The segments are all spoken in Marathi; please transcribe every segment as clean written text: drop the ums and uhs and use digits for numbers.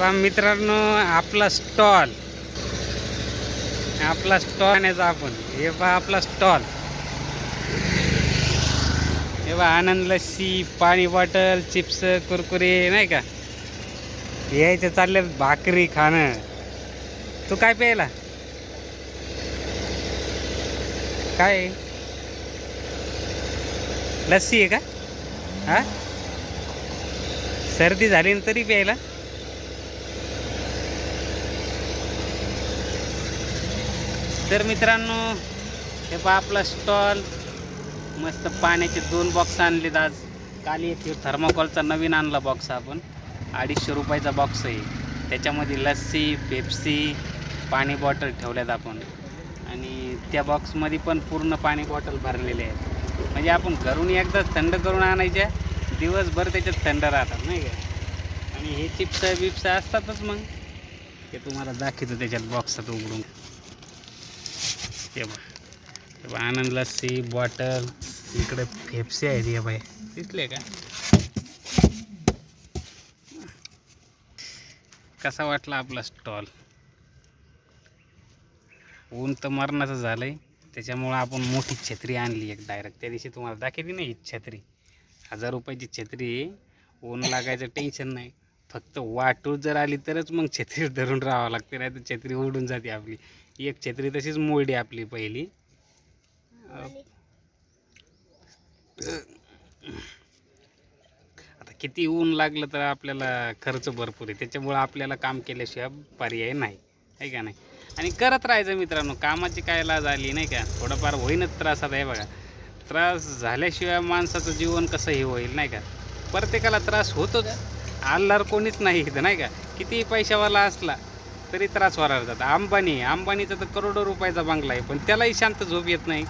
पहा मित्रांनो, आपला स्टॉल आणायचा आपण. हे पहा आपला स्टॉल. हे पहा आनंद लस्सी, पाणी बॉटल, चिप्स, कुरकुरे नाही का. यायचे चालले भाकरी खाणं. तू काय प्यायला? काय लस्सी आहे का? हा, सर्दी झाली ना तरी प्यायला? तर मित्रांनो, हे पहा आपला स्टॉल. मस्त पाण्याचे 2 बॉक्स आणलेत आज. काल एक थर्माकोलचा नवीन आणला बॉक्स आपण. 250 रुपयाचा बॉक्स आहे. त्याच्यामध्ये लस्सी, पेप्सी, पाणी बॉटल ठेवल्यात आपण. आणि त्या बॉक्समध्ये पण पूर्ण पाणी बॉटल भरलेले आहेत. म्हणजे आपण घरून एकदाच थंड करून आणायच्या, दिवसभर त्याच्यात थंड राहतात नाही का. आणि हे चिप्स बिप्स असतातच. मग ते तुम्हाला दाखवतो त्याच्यात बॉक्सात उघडून. हे बघा, आनंद लस्सी बॉटल. इकडे पेप्सी आहेत. हे बाय दिसले का? कसा वाटला आपला स्टॉल? ऊन तर मरणाचं झालंय. त्याच्यामुळं आपण मोठी छत्री आणली एक डायरेक्ट. त्या दिवशी तुम्हाला दाखवली नाही ही छत्री. 1000 रुपयाची छत्री आहे. ऊन लागायचं टेन्शन नाही. फक्त वाटूळ जर आली तरच मग छत्री धरून राहावं लागते, नाही तर छत्री उडून जाते आपली. एक छत्री तशीच मोडली आपली पहिली. आता किती ऊन लागलं तर आपल्याला खर्च भरपूर आहे. त्याच्यामुळं आपल्याला काम केल्याशिवाय पर्याय नाही, आहे का नाही. आणि करत राहायचं मित्रांनो. कामाची काय लाज आली नाही का. थोडंफार होईनच त्रास. आता हे बघा, त्रास झाल्याशिवाय माणसाचं जीवन कसं हे होईल नाही का. प्रत्येकाला त्रास होतोच. आल्लार कोणीच नाही इथं नाही का. किती पैशावाला असला तरी त्रास होणार जातात. अंबानीचा तर करोडो रुपयाचा बंगला आहे, पण त्यालाही शांत झोप येत नाही.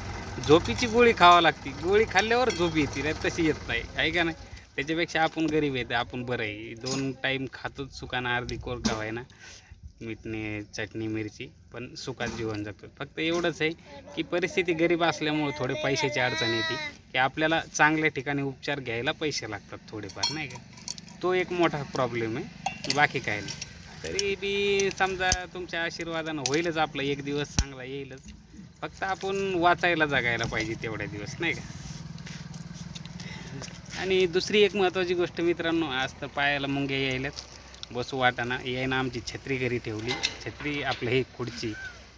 झोपीची गोळी खावा लागते. गोळी खाल्ल्यावर झोप येते, नाही तशी येत नाही, आहे का नाही. त्याच्यापेक्षा आपण गरीब आहेत, आपण बरं आहे. 2 टाईम खातोच सुकानं, अर्धी कोर खावाय ना, मीठने चटणी मिरची, पण सुखात जीवन जगतो. फक्त एवढंच आहे की परिस्थिती गरीब असल्यामुळे थोडे पैशाची अडचण येते की आपल्याला चांगल्या ठिकाणी उपचार घ्यायला पैसे लागतात थोडेफार नाही का. तो एक मोठा प्रॉब्लेम आहे, बाकी काय नाही. तरी बी समजा तुमच्या आशीर्वादानं होईलच आपलं. एक दिवस चांगला येईलच. फक्त आपण वाचायला जगायला पाहिजे तेवढ्या दिवस नाही का. आणि दुसरी एक महत्त्वाची गोष्ट मित्रांनो, आज तर पायाला मुंग्या यायल्यात. बसू वाटाना यायनं आमची छत्री घरी ठेवली. छत्री आपलं हे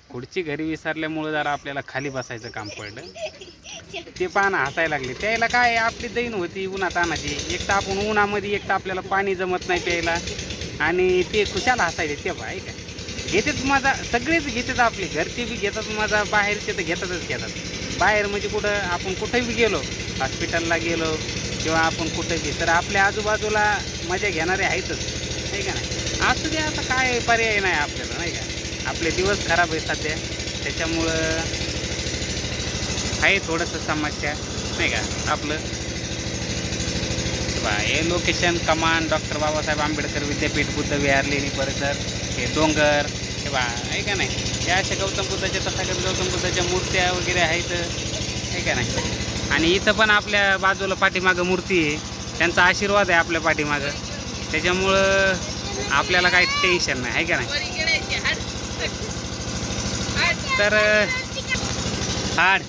खुर्ची घरी विसरल्यामुळं जरा आपल्याला खाली बसायचं काम पडलं. ते पाहणं हसायला लागले. त्याला काय आपली दैन होती उन्हात आणायची. एक तर आपण उन्हामध्ये, एक तर आपल्याला पाणी जमत नाही प्यायला. आणि ते खुशाला हसायचे. ते बा का घेतेच मजा. सगळेच घेतात. आपले घरचे बी घेतात मजा, बाहेरचे तर घेतात. बाहेर म्हणजे कुठं आपण कुठेही गेलो, हॉस्पिटलला गेलो किंवा आपण कुठेही, तर आपल्या आजूबाजूला मजा घेणारे आहेतच, नाही का नाही. असू द्या, आता काय पर्याय नाही आपल्याला नाही का. आपले दिवस खराब आहे सध्या, त्याच्यामुळं आहे थोडंसं समस्या नाही का आपलं. हे लोकेशन कमान डॉक्टर बाबासाहेब आंबेडकर विद्यापीठ, बुद्ध विहार, लेणी परिसर, हे डोंगर, हे बा आहे का नाही. या अशा गौतम बुद्धाच्या, तथागत गौतम बुद्धाच्या मूर्त्या वगैरे आहेत, आहे का नाही. आणि इथं पण आपल्या बाजूला पाठीमागं मूर्ती आहे. त्यांचा आशीर्वाद आहे आपल्या पाठीमागं. त्याच्यामुळं आपल्याला काही टेन्शन नाही, आहे का नाही. तर हाड